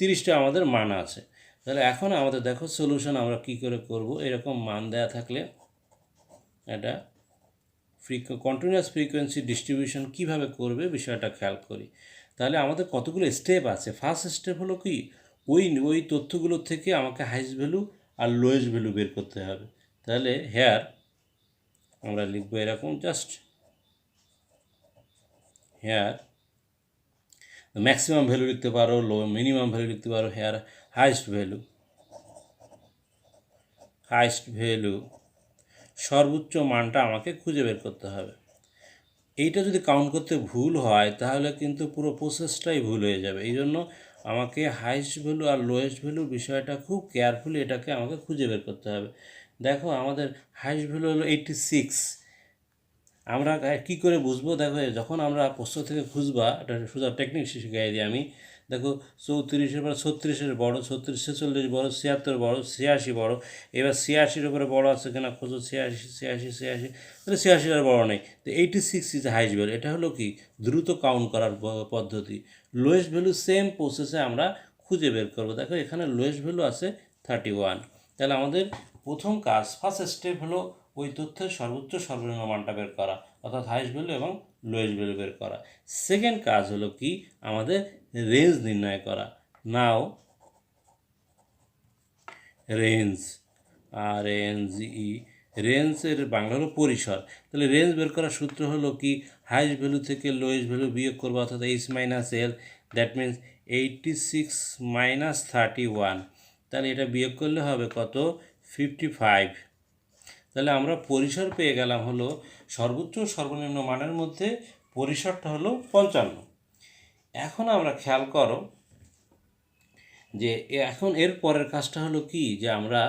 30টা আমাদের মান আছে। তাহলে এখন আমাদের দেখো সলিউশন আমরা কি করে করব। এরকম মান দেয়া থাকলে এটা কন্টিনিউয়াস ফ্রিকোয়েন্সি ডিস্ট্রিবিউশন কীভাবে করবে বিষয়টা খেয়াল করি। তাহলে আমাদের কতগুলো স্টেপ আছে। ফার্স্ট স্টেপ হলো কি, ওই তথ্যগুলো থেকে আমাকে হাইস্ট ভ্যালু আর লোয়েস্ট ভ্যালু বের করতে হবে। তাহলে হেয়ার আমরা লিখবো এরকম, জাস্ট হেয়ার ম্যাক্সিমাম ভ্যালু লিখতে পারো, মিনিমাম ভ্যালু লিখতে পারো। হেয়ার হাইস্ট ভ্যালু সর্বোচ্চ মানটা আমাকে খুঁজে বের করতে হবে। এইটা যদি কাউন্ট করতে ভুল হয় তাহলে কিন্তু পুরো প্রসেসটাই ভুল হয়ে যাবে। এই জন্য আমাকে হাইস্ট ভ্যালু আর লোয়েস্ট ভ্যালু বিষয়টা খুব কেয়ারফুলি এটাকে আমাকে খুঁজে বের করতে হবে। দেখো আমাদের হাইস্ট ভ্যালু হলো 86। আমরা কি করে বুঝবো? দেখো যখন আমরা প্রশ্ন থেকে খুঁজবা, এটা সোজা টেকনিক শিখিয়ে দিই আমি। দেখো 34-এর পরে 36-এর বড়, 36 46 বড়, 76 বড়, 86 বড়। এবার 86-এর উপরে বড় আছে কিনা খোঁজো, 86 তাহলে 86 আর বড় নেই। তো 86 ইজ হাইস্ট ভ্যালু। এটা হলো কি দ্রুত কাউন্ট করার পদ্ধতি। লোয়েস্ট ভ্যালু সেম প্রসেসে আমরা খুঁজে বের করবো। দেখো এখানে লোয়েস্ট ভ্যালু আছে 31। তাহলে আমাদের প্রথম কাজ, ফার্স্ট স্টেপ হলো ওই তথ্যের সর্বোচ্চ সর্বনিম্ন মানটা বের করা, অর্থাৎ হাইস্ট ভ্যালু এবং লোয়েস্ট ভ্যালু বের করা। সেকেন্ড কাজ হলো কি, আমাদের রেঞ্জ নির্ণয় করা। নাও রেঞ্জ, রেঞ্জের বাংলা হলো পরিসর। তাহলে রেঞ্জ বের করার সূত্র হলো কি, হাইস্ট ভ্যালু থেকে লোয়েস্ট ভ্যালু বিয়োগ করবো, অর্থাৎ H-L, দ্যাট মিনস 86 মাইনাস 31। তাহলে এটা বিয়োগ করলে হবে কত, 55। তাহলে আমরা পরিসর পেয়ে গেলাম হলো সর্বোচ্চ সর্বনিম্ন মানের মধ্যে পরিসরটা হলো 55। এখন আমরা খেয়াল করো যে এখন এর পরের কাজটা হলো কি, যে আমরা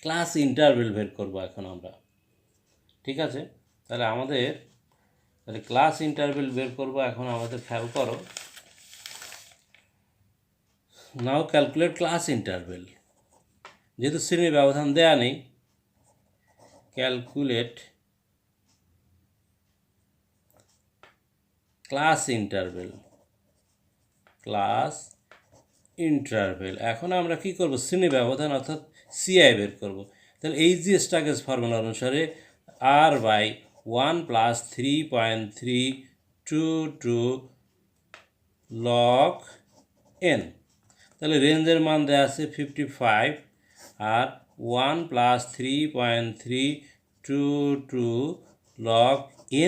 ক্লাস ইন্টারভেল বের করবো এখন আমরা। ঠিক আছে, তাহলে ক্লাস ইন্টারভেল বের করবো এখন আমাদের। খেয়াল করো, নাও ক্যালকুলেট ক্লাস ইন্টারভেল। যেহেতু শ্রেণীর ব্যবধান দেয়া নেই, ক্যালকুলেট ক্লাস ইন্টারভেল। এখন আমরা কি করব, শ্রেণী ব্যবধান অর্থাৎ সিআই বের করব। তাহলে এইচজি স্টাগেজ ফর্মুলা অনুসারে R/1 + 3.322 log n। তাহলে রেঞ্জের মান দেওয়া আছে 55, আর 1 + 3.322 log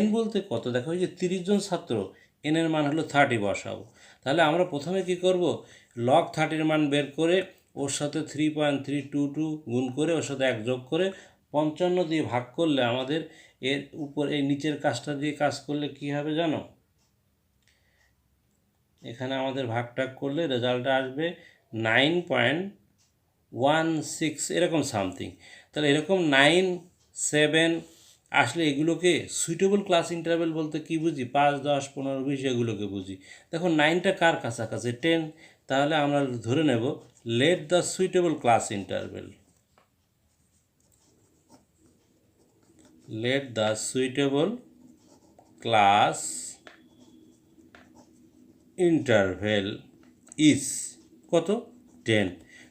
n বলতে কত, দেখো এই যে 30 জন ছাত্র, n এর মান হলো 30 বসাবো। তাহলে আমরা প্রথমে কি করব, log 30-এর মান বের করে ওর সাথে 3.322 গুণ করে ওর সাথে 1 যোগ করে 55 দিয়ে ভাগ করলে আমাদের এর উপর এই নিচের কাজটা দিয়ে কাজ করলে কি হবে জানো, এখানে আমাদের ভাগটাগ করলে রেজাল্টটা আসবে 9.16 এরকম সামথিং। তাহলে এরকম 9, 7 আসলে এগুলোকে সুইটেবল ক্লাস ইন্টারভেল বলতে কি বুঝি, 5, 10, 15, 20 এগুলোকে বুঝি। দেখো 9টা কার কাছাকাছি, 10। তাহলে আমরা ধরে নেব let the suitable class interval, let the suitable class interval is কত, 10।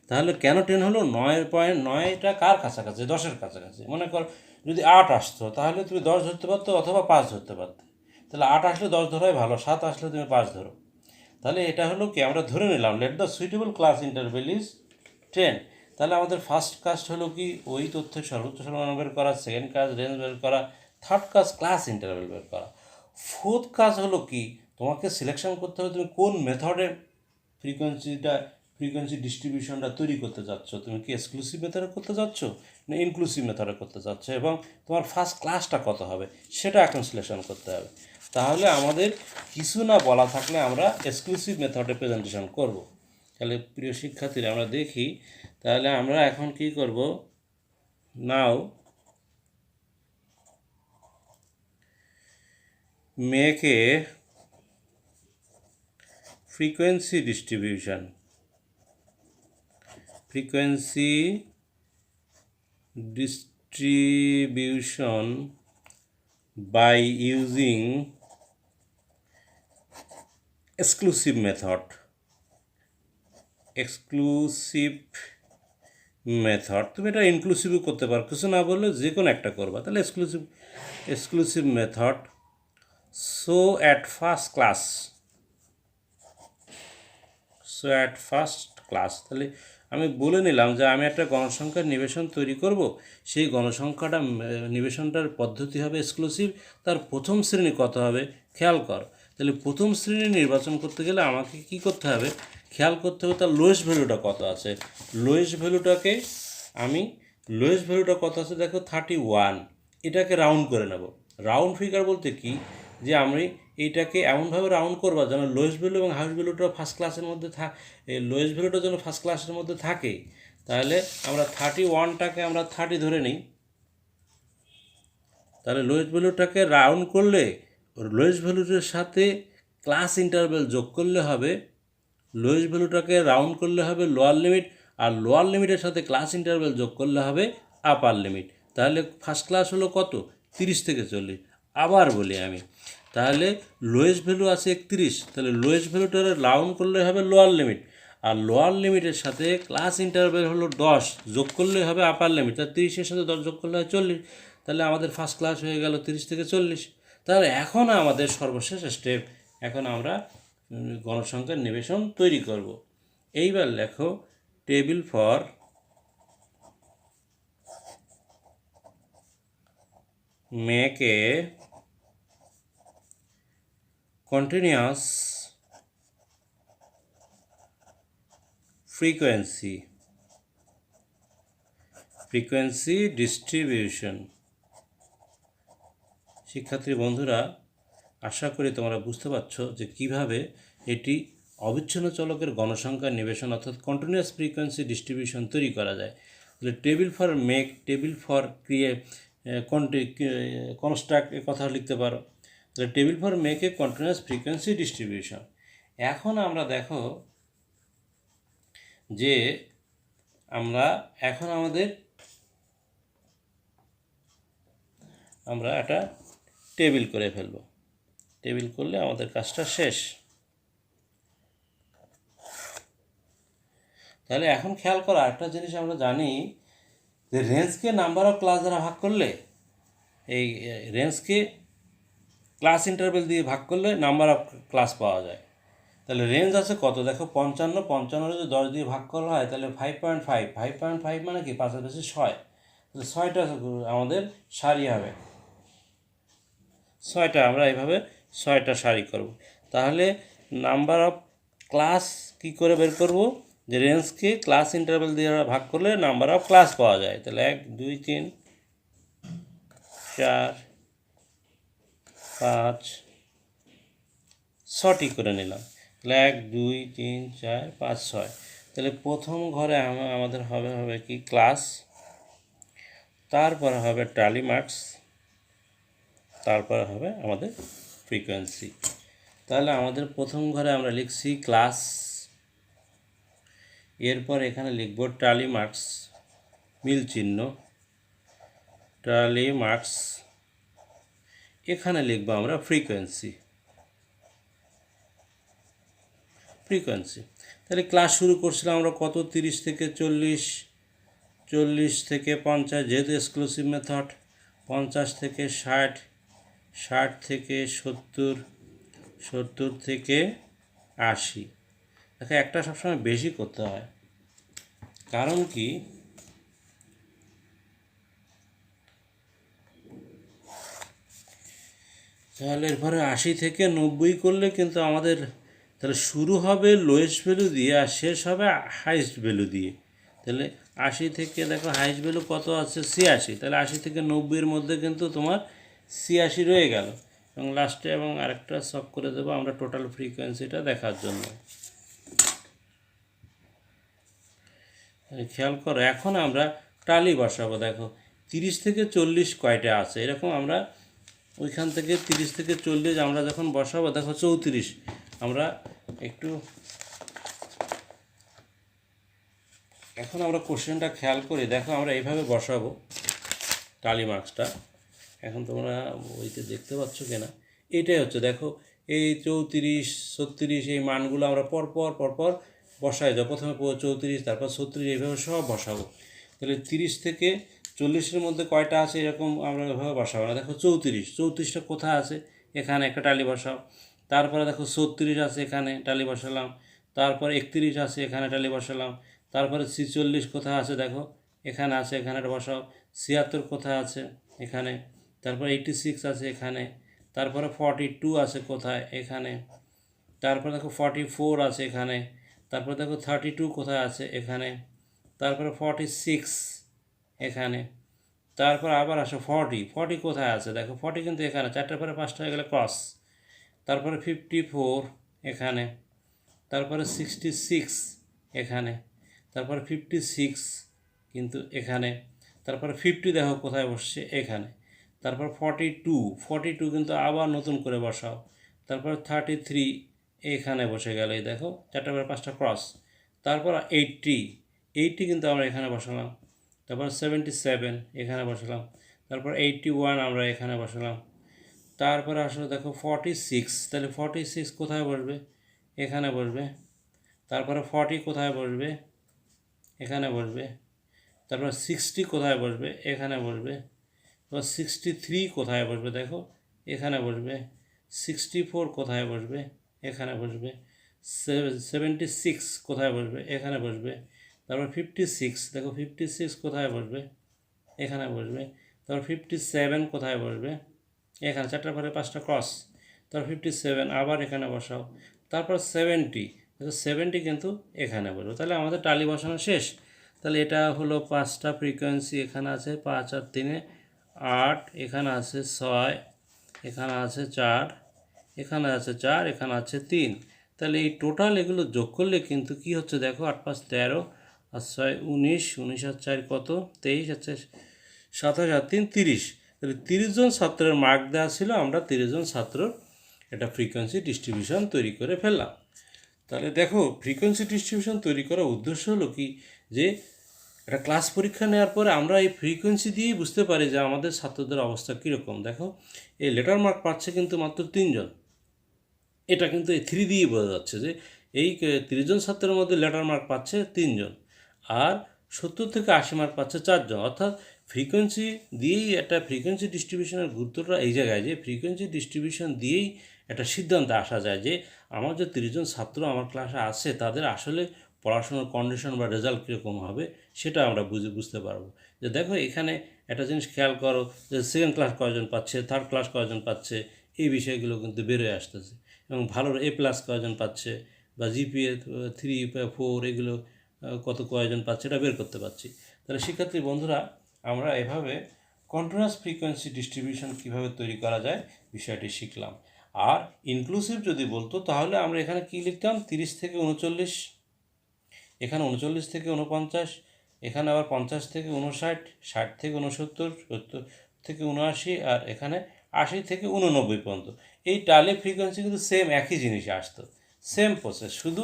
তাহলে কেন 10 হলো, 9.9টা কার কাছাকাছি, 10-এর কাছাকাছি। মনে কর যদি 8 আসতো তাহলে তুমি 10 ধরতে পারতো অথবা 5 ধরতে পারতে। তাহলে 8 আসলে 10 ধরাই ভালো, 7 আসলে তুমি 5 ধরো। তাহলে এটা হলো কি, আমরা ধরে নিলাম let the suitable class interval is 10। তাহলে আমাদের ফার্স্ট কাজ হলো কি, ওই তথ্যের সর্বোচ্চ সর্বনিম্ন বের করা। সেকেন্ড কাজ রেঞ্জ বের করা। থার্ড কাজ ক্লাস ইন্টারভেল বের করা। ফোর্থ কাজ হলো কি, তোমাকে সিলেকশন করতে হবে তুমি কোন মেথডে ফ্রিকোয়েন্সি ডিস্ট্রিবিউশনটা তৈরি করতে চাচ্ছ। তুমি কি এক্সক্লুসিভ মেথডে করতে চাচ্ছ না ইনক্লুসিভ মেথডে করতে চাচ্ছ, এবং তোমার ফার্স্ট ক্লাসটা কত হবে সেটা এখন সিলেকশন করতে হবে। তাহলে আমাদের কিছু না বলা থাকলে আমরা এক্সক্লুসিভ মেথডে প্রেজেন্টেশন করব। তাহলে প্রিয় শিক্ষার্থীরা আমরা দেখি, তাহলে আমরা এখন কি করব, now make a frequency distribution by using exclusive method, তুমি এটা ইনক্লুসিভও করতে পারো, কিছু না বললে যে কোনো একটা করবা, তাহলে exclusive method so at first class. তাহলে আমি বলে নিলাম যে আমি একটা গণসংখ্যার নিবেশন তৈরি করব, সেই গণসংখ্যাটা নিবেশনটার পদ্ধতি হবে এক্সক্লুসিভ, তার প্রথম শ্রেণী কত হবে খেয়াল কর। তাহলে প্রথম শ্রেণী নির্বাচন করতে গেলে আমাকে কি করতে হবে, খেয়াল করতে হবে তার লোয়েস্ট ভ্যালুটা কত আছে। লোয়েস্ট ভ্যালুটা কত আছে দেখো 31, এটাকে রাউন্ড করে নেব। রাউন্ড ফিগার বলতে কি, যে আমি এইটাকে এমনভাবে রাউন্ড করবা যেন লোয়েস্ট ভ্যালু এবং হাইয়েস্ট ভ্যালুটা ফার্স্ট ক্লাসের মধ্যে লোয়েস্ট ভ্যালুটা যেন ফার্স্ট ক্লাসের মধ্যে থাকে। তাহলে আমরা 31টাকে আমরা 30 ধরে নিই। তাহলে লোয়েস্ট ভ্যালুটাকে রাউন্ড করলে লোয়েস্ট ভ্যালুটার সাথে ক্লাস ইন্টারভ্যাল যোগ করলে হবে, লোয়েস্ট ভ্যালুটাকে রাউন্ড করলে হবে লোয়ার লিমিট, আর লোয়ার লিমিটের সাথে ক্লাস ইন্টারভ্যাল যোগ করলে হবে আপার লিমিট। তাহলে ফার্স্ট ক্লাস হলো কত 30 থেকে 40। আবার বলি আমি, তাহলে লোয়েস্ট ভ্যালু আছে 31, তাহলে লোয়েস্ট ভ্যালুটা রাউন্ড করলে হবে লোয়ার লিমিট, আর লোয়ার লিমিটের সাথে ক্লাস ইন্টারভ্যাল হলো 10, যোগ করলে হবে আপার লিমিট, তাহলে 30-এর সাথে 10 যোগ করলে হয় 40। তাহলে আমাদের ফার্স্ট ক্লাস হয়ে গেল 30 থেকে 40। তাহলে এখন আমাদের সর্বশেষ স্টেপ, এখন আমরা গণসংখ্যার নিবেশন তৈরি করব। এইবার লেখো table for make A continuous frequency distribution। শিক্ষার্থী বন্ধুরা, আশা করি তোমরা বুঝতে পারছো যে কিভাবে এটি অবিচ্ছিন্ন চলকের গণসংখ্যার নিবেশন অর্থাৎ কন্টিনিউয়াস ফ্রিকোয়েন্সি ডিস্ট্রিবিউশন তৈরি করা যায়। তাহলে টেবিল ফর কনস্ট্রাক্ট এ কথা লিখতে পারো। তাহলে table for make A continuous frequency distribution. এখন আমরা দেখো যে আমরা একটা টেবিল করে ফেলব। টেবিল করলে আমাদের কাজটা শেষ। তাহলে এখন খেয়াল করা একটা জিনিস আমরা জানি যে রেঞ্জকে নাম্বার অফ ক্লাস দ্বারা ভাগ করলে, এই রেঞ্জকে ক্লাস ইন্টারভেল দিয়ে ভাগ করলে নাম্বার অফ ক্লাস পাওয়া যায়। তাহলে রেঞ্জ আছে কত দেখো 55 যদি 10 দিয়ে ভাগ করা হয় তাহলে 5.5 মানে কি 5 এর বেশি 6, তাহলে 6টা আমাদের সারি হবে। 6টা আমরা এইভাবে 6টা সারি করব। তাহলে নাম্বার অফ ক্লাস কি করে বের করব, যে রেঞ্জকে ক্লাস ইন্টারভেল দিয়ে ভাগ করলে নাম্বার অফ ক্লাস পাওয়া যায়। তাহলে 1 2 3 4 5 6টি করে নিলাম। তাহলে 1 2 3 4 5 6। তাহলে প্রথম ঘরে আমাদের হবে কি ক্লাস, তারপরে হবে ট্যালি মার্কস, তারপরে হবে আমাদের ফ্রিকোয়েন্সি। তাহলে আমাদের প্রথম ঘরে আমরা লিখছি ক্লাস, এরপর এখানে লিখব ট্যালি মার্কস মিল চিহ্ন, ট্যালি মার্কস, এখানে লিখব আমরা ফ্রিকোয়েন্সি। তাহলে ক্লাস শুরু করছিলাম আমরা কত 30 থেকে 40, 40 থেকে 50 যেহেতু এক্সক্লুসিভ মেথড, 50 থেকে 60, 60 থেকে 70, 70 থেকে 80। দেখো একটা সবসময় বেশি করতে হয়, কারণ কি তাহলে এরপরে 80 থেকে 90 করলে কিন্তু আমাদের তাহলে শুরু হবে লোয়েস্ট ভ্যালু দিয়ে আর শেষ হবে হাইয়েস্ট ভ্যালু দিয়ে। তাহলে 80 থেকে দেখো হাইয়েস্ট ভ্যালু কত আছে 86, তাহলে 80 থেকে 90-এর মধ্যে কিন্তু তোমার 86 রয়ে গেল। এবং লাস্টে এবং আরেকটা সব করে দেবো আমরা টোটাল ফ্রিকোয়েন্সিটা দেখার জন্য। খেয়াল করো এখন আমরা টালি বসাবো। দেখো 30 থেকে 40 কয়টা আছে, এরকম আমরা ওইখান থেকে 30 থেকে 40 আমরা যখন বসাবো দেখো 34। আমরা একটু এখন আমরা কোশ্চেনটা খেয়াল করে দেখো, আমরা এইভাবে বসাবো টালি মার্কসটা। এখন তোমরা ওইতে দেখতে পাচ্ছ কিনা, এইটাই হচ্ছে দেখো, এই 34, 36 এই মানগুলো আমরা পরপর বসাই যাও। প্রথমে 34, তারপর 36, এইভাবে সব বসাবো। তাহলে 30 থেকে 40-এর মধ্যে কয়টা আছে এরকম আমরা এভাবে বসাবো না। দেখো 34টা কোথায় আছে, এখানে একটা টালি বসাও। তারপরে দেখো 36 আছে, এখানে টালি বসালাম। তারপর 31 আছে, এখানে টালি বসালাম। তারপরে 46 কোথায় আছে দেখো, এখানে আছে, এখানে বসাও। 76 কোথায় আছে, এখানে। তারপর 86 আছে এখানে। তারপরে 42 আছে কোথায়, এখানে। তারপর দেখো 44 আছে এখানে। তারপর দেখো 32 কোথায় আছে, এখানে। তারপরে 46 এখানে। তারপর আবার আসো 40 কোথায় আছে দেখো, 40 কিন্তু এখানে, 4টার পরে 5টা হয়ে গেলে ক্রস। তারপরে 54 এখানে। তারপরে 66 এখানে। তারপরে 56 কিন্তু এখানে। তারপরে 50 দেখো কোথায় বসছে, এখানে। তারপর 42 কিন্তু আবার নতুন করে বসাও। তারপর 33 এখানে বসে গেল, এই দেখো 4টার পরে 5টা ক্রস। তারপর 80 কিন্তু আমরা এখানে বসালাম। তারপর 77 এখানে বসালাম। তারপর 81 আমরা এখানে বসালাম। তারপরে আসলে দেখো 46, তাহলে 46 কোথায় বসবে, এখানে বসবে। তারপরে 40 কোথায় বসবে, এখানে বসবে। তারপর 60 কোথায় বসবে, এখানে বসবে। তারপর 63 কোথায় বসবে দেখো, এখানে বসবে। 64 কোথায় বসবে, এখানে বসবে। 76 কোথায় বসবে, এখানে বসবে। তারপর 56 দেখো, 56 কোথায় বসবে, এখানে বসবে। তারপর 57 কোথায় বসবে, এখানে, 4টার পরে 5টা ক্রস। তারপর 57 আবার এখানে বসাও। তারপর 70 দেখো, 70 কিন্তু এখানে বসবে। তাহলে আমাদের টালি বসানো শেষ। তাহলে এটা হলো 5টা ফ্রিকোয়েন্সি, এখানে আছে 5 আর 3 8, এখানে আছে 6, এখানে আছে 4, এখানে আছে 4, এখানে আছে 3। তাহলে এই টোটাল এগুলো যোগ করলে কিন্তু কি হচ্ছে দেখো, 8 5 13 আর 6 19, 19 আর 4 কত, 23, আছে 27 আর 3 30। তাহলে 30 জন ছাত্রের মার্ক দেওয়া ছিল, আমরা 30 জন ছাত্রর একটা ফ্রিকোয়েন্সি ডিস্ট্রিবিউশন তৈরি করে ফেললাম। তাহলে দেখো, ফ্রিকোয়েন্সি ডিস্ট্রিবিউশন তৈরি করার উদ্দেশ্য হলো কি, যে একটা ক্লাস পরীক্ষা নেওয়ার পরে আমরা এই ফ্রিকোয়েন্সি দিয়েই বুঝতে পারি যে আমাদের ছাত্রদের অবস্থা কীরকম। দেখো, এই লেটার মার্ক পাচ্ছে কিন্তু মাত্র 3 জন। এটা কিন্তু এই 3 দিয়েই বোঝা যাচ্ছে যে এই 30 জন ছাত্রের মধ্যে লেটার মার্ক পাচ্ছে 3 জন, আর 70 থেকে 80 মার্ক পাচ্ছে 4 জন। অর্থাৎ ফ্রিকোয়েন্সি দিয়েই একটা ফ্রিকোয়েন্সি ডিস্ট্রিবিউশনের গুরুত্বটা এই জায়গায়, যে ফ্রিকোয়েন্সি ডিস্ট্রিবিউশন দিয়েই একটা সিদ্ধান্তে আসা যায় যে আমার যে 30 জন ছাত্র আমার ক্লাসে আছে, তাদের আসলে পড়াশোনার কন্ডিশন বা রেজাল্ট কীরকম হবে সেটা আমরা বুঝতে পারবো। যে দেখো, এখানে একটা জিনিস খেয়াল করো, যে সেকেন্ড ক্লাস কয়জন পাচ্ছে, থার্ড ক্লাস কয়জন পাচ্ছে, এই বিষয়গুলো কিন্তু বেরোয় আসতেছে। এবং ভালো A+ কয়জন পাচ্ছে, বা GPA 3 4 এগুলো কত কয়জন পাচ্ছে, এটা বের করতে পারছি। তাহলে শিক্ষার্থী বন্ধুরা, আমরা এভাবে কন্টিনিউয়াস ফ্রিকোয়েন্সি ডিস্ট্রিবিউশন কীভাবে তৈরি করা যায় বিষয়টি শিখলাম। আর ইনক্লুসিভ যদি বলতো, তাহলে আমরা এখানে কী লিখতাম, 30 থেকে 39, এখানে 39 থেকে 49, এখানে আবার 50 থেকে 59, 60 থেকে 69, 70 থেকে 79, আর এখানে 80 থেকে 89 পর্যন্ত। এই টালি ফ্রিকোয়েন্সি কিন্তু সেম একই জিনিসে আসতো, সেম প্রসেস। শুধু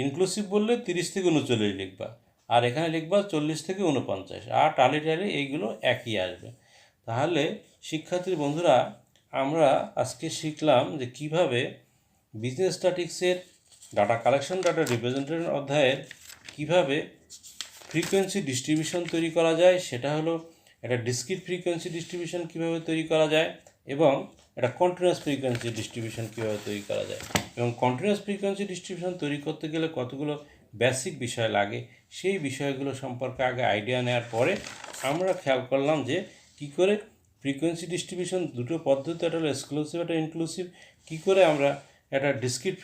ইনক্লুসিভ বললে 30 থেকে 39 লিখবা, আর এখানে লিখবা 40 থেকে 49, আর টালি এইগুলো একই আসবে। তাহলে শিক্ষার্থী বন্ধুরা, আমরা আজকে শিখলাম যে কিভাবে বিজনেস স্ট্যাটিক্সের ডাটা কালেকশন, ডাটা রিপ্রেজেন্টেশন অধ্যায়ের কিভাবে ফ্রিকোয়েন্সি ডিস্ট্রিবিউশন তৈরি করা যায়, সেটা হলো একটা ডিসক্রিট ফ্রিকোয়েন্সি ডিস্ট্রিবিউশন কীভাবে তৈরি করা যায়, এবং একটা কন্টিনিউয়াস ফ্রিকোয়েন্সি ডিস্ট্রিবিউশন কীভাবে তৈরি করা যায়। এবং কন্টিনিউয়াস ফ্রিকোয়েন্সি ডিস্ট্রিবিউশন তৈরি করতে গেলে কতগুলো বেসিক বিষয় লাগে, সেই বিষয়গুলো সম্পর্কে আগে আইডিয়া নেওয়ার পরে আমরা খেয়াল করলাম যে কী করে ফ্রিকোয়েন্সি ডিস্ট্রিবিউশন, দুটো পদ্ধতি, একটা হলো এক্সক্লুসিভ, একটা ইনক্লুসিভ, কী করে আমরা একটা ডিসক্রিট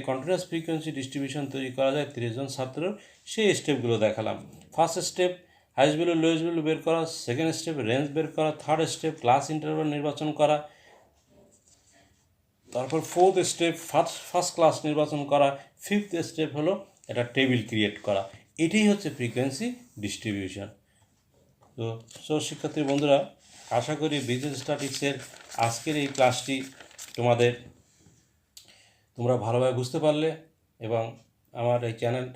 কন্টিনিউয়াস ফ্রিকোয়েন্সি ডিস্ট্রিবিউশন তৈরি করা যায় 30 জন ছাত্র, সেই স্টেপগুলো দেখালাম। First step highest value lowest value বের করা, সেকেন্ড স্টেপ রেঞ্জ বের করা, থার্ড স্টেপ ক্লাস ইন্টারভাল নির্বাচন করা, তারপর ফোর্থ স্টেপ ফার্স্ট ক্লাস নির্বাচন করা, ফিফথ স্টেপ হলো একটা টেবিল ক্রিয়েট করা। এটাই হচ্ছে ফ্রিকোয়েন্সি ডিস্ট্রিবিউশন। তো শিক্ষার্থী বন্ধুরা, আশা করি বিজনেস স্ট্যাটিক্সের আজকের এই ক্লাসটি তোমরা ভালোভাবে বুঝতে পারলে, এবং আমার এই চ্যানেল,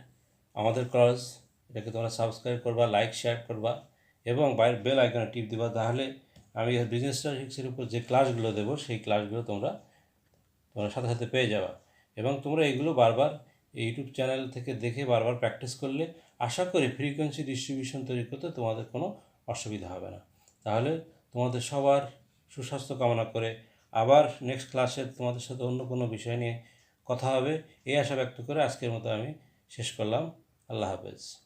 আমাদের ক্লাস এটাকে তোমরা সাবস্ক্রাইব করবা, লাইক শেয়ার করবা এবং বাইরের বেল আইকনে টিপ দিবা। তাহলে আমি বিজনেস স্ট্যাটিস্টিক্সের উপর যে ক্লাসগুলো দেবো সেই ক্লাসগুলো তোমরা সাথে সাথে পেয়ে যাবা। এবং তোমরা এগুলো বারবার ইউটিউব চ্যানেল থেকে দেখে বারবার প্র্যাকটিস করলে আশা করি ফ্রিকোয়েন্সি ডিস্ট্রিবিউশন তৈরি করতে তোমাদের কোনো অসুবিধা হবে না। তাহলে তোমাদের সবার সুস্বাস্থ্য কামনা করে আবার নেক্সট ক্লাসে তোমাদের সাথে অন্য কোনো বিষয় নিয়ে কথা হবে এই আশা ব্যক্ত করে আজকের মতো আমি শেষ করলাম। আল্লাহ হাফেজ।